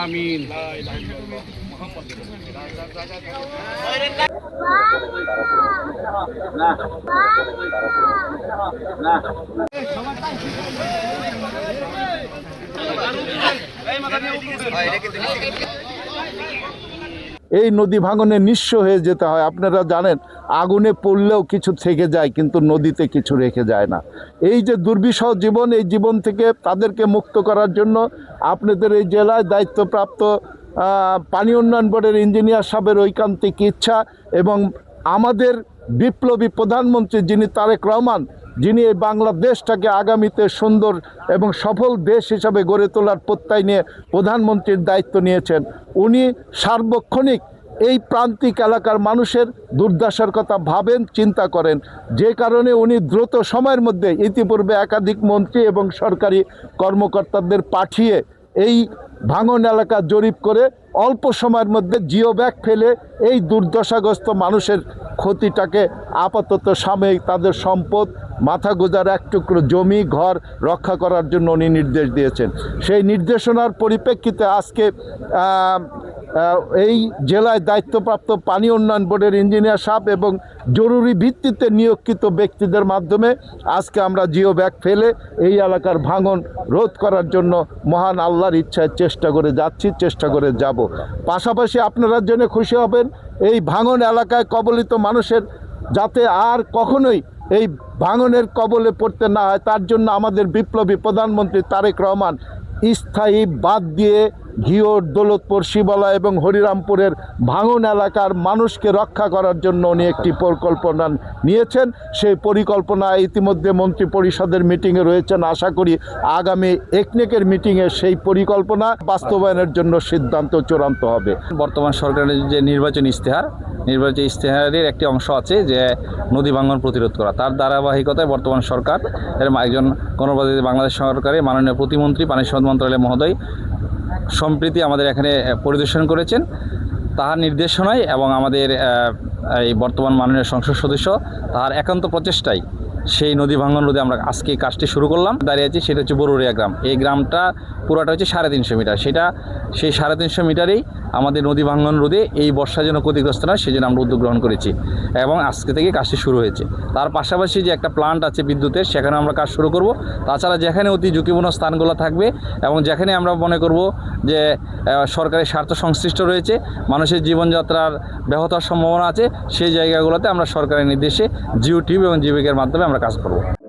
আমিন। এই নদী ভাঙনে নিঃস্ব হয়ে যেতে হয়। আপনারা জানেন, আগুনে পড়লেও কিছু থেকে যায়, কিন্তু নদীতে কিছু রেখে যায় না। এই যে দুর্বিষহ জীবন, এই জীবন থেকে তাদেরকে মুক্ত করার জন্য আপনাদের এই জেলায় দায়িত্বপ্রাপ্ত পানি উন্নয়ন বোর্ডের ইঞ্জিনিয়ার সাহেবের ঐকান্তিক ইচ্ছা এবং আমাদের বিপ্লবী প্রধানমন্ত্রী যিনি তারেক রহমান, যিনি এই বাংলাদেশটাকে আগামীতে সুন্দর এবং সফল দেশ হিসাবে গড়ে তোলার প্রত্যয় নিয়ে প্রধানমন্ত্রীর দায়িত্ব নিয়েছেন, উনি সার্বক্ষণিক এই প্রান্তিক এলাকার মানুষের দুর্দশার কথা ভাবেন, চিন্তা করেন। যে কারণে উনি দ্রুত সময়ের মধ্যে ইতিপূর্বে একাধিক মন্ত্রী এবং সরকারি কর্মকর্তাদের পাঠিয়ে এই ভাঙন এলাকা জরিপ করে অল্প সময়ের মধ্যে জিও ব্যাগ ফেলে এই দুর্দশাগ্রস্ত মানুষের ক্ষতিটাকে আপাতত সাময়িক তাদের সম্পদ, মাথা গোজার এক টুকরো জমি ঘর রক্ষা করার জন্য উনি নির্দেশ দিয়েছেন। সেই নির্দেশনার পরিপ্রেক্ষিতে আজকে এই জেলায় দায়িত্বপ্রাপ্ত পানি উন্নয়ন বোর্ডের ইঞ্জিনিয়ার সাহেব এবং জরুরি ভিত্তিতে নিয়োগকৃত ব্যক্তিদের মাধ্যমে আজকে আমরা জিও ব্যাগ ফেলে এই এলাকার ভাঙন রোধ করার জন্য মহান আল্লাহর ইচ্ছায় চেষ্টা করে যাচ্ছি, চেষ্টা করে যাব। পাশাপাশি আপনারা জেনে খুশি হবেন, এই ভাঙন এলাকায় কবলিত মানুষের যাতে আর কখনোই এই ভাঙনের কবলে পড়তে না হয়, তার জন্য আমাদের বিপ্লবী প্রধানমন্ত্রী তারেক রহমান স্থায়ী বাঁধ দিয়ে ঘিওর, দৌলতপুর, শিবালা এবং হরিরামপুরের ভাঙন এলাকার মানুষকে রক্ষা করার জন্য উনি একটি পরিকল্পনা নিয়েছেন। সেই পরিকল্পনা ইতিমধ্যে মন্ত্রী পরিষদের মিটিংয়ে রয়েছেন। আশা করি আগামী একনেকের মিটিংয়ে সেই পরিকল্পনা বাস্তবায়নের জন্য সিদ্ধান্ত চূড়ান্ত হবে। বর্তমান সরকারের যে নির্বাচনী ইশতেহারের একটি অংশ আছে যে নদী ভাঙন প্রতিরোধ করা, তার ধারাবাহিকতায় বর্তমান সরকার একজন গণপ্রজাতন্ত্রী বাংলাদেশ সরকারের মাননীয় প্রতিমন্ত্রী পানি সম্পদ মন্ত্রণালয় মহোদয় সম্প্রতি আমাদের এখানে পরিদর্শন করেছেন। তাহার নির্দেশনায় এবং আমাদের এই বর্তমান মাননীয় সংসদ সদস্য তাহার একান্ত প্রচেষ্টায় সেই নদী ভাঙন রোধে আমরা আজকে কাজটি শুরু করলাম। দাঁড়িয়ে আছি সেটা হচ্ছে বরুরিয়া গ্রাম। এই গ্রামটা পুরোটা হচ্ছে 350 মিটার। সেই 350 মিটারেই আমাদের নদী ভাঙন রোধে এই বর্ষা যেন ক্ষতিগ্রস্ত নয় সেজন্য আমরা উদ্যোগ গ্রহণ করেছি এবং আজকে থেকে কাজটি শুরু হয়েছে। তার পাশাপাশি যে একটা প্লান্ট আছে বিদ্যুতের, সেখানে আমরা কাজ শুরু করব। তাছাড়া যেখানে অতি ঝুঁকিপূর্ণ স্থানগুলো থাকবে এবং যেখানে আমরা মনে করব যে সরকারের স্বার্থ সংশ্লিষ্ট রয়েছে, মানুষের জীবনযাত্রার ব্যাহত হওয়ার সম্ভাবনা আছে, সেই জায়গাগুলোতে আমরা সরকারের নির্দেশে জিও টিউব এবং জিবিকের মাধ্যমে আমরা কাজ করব।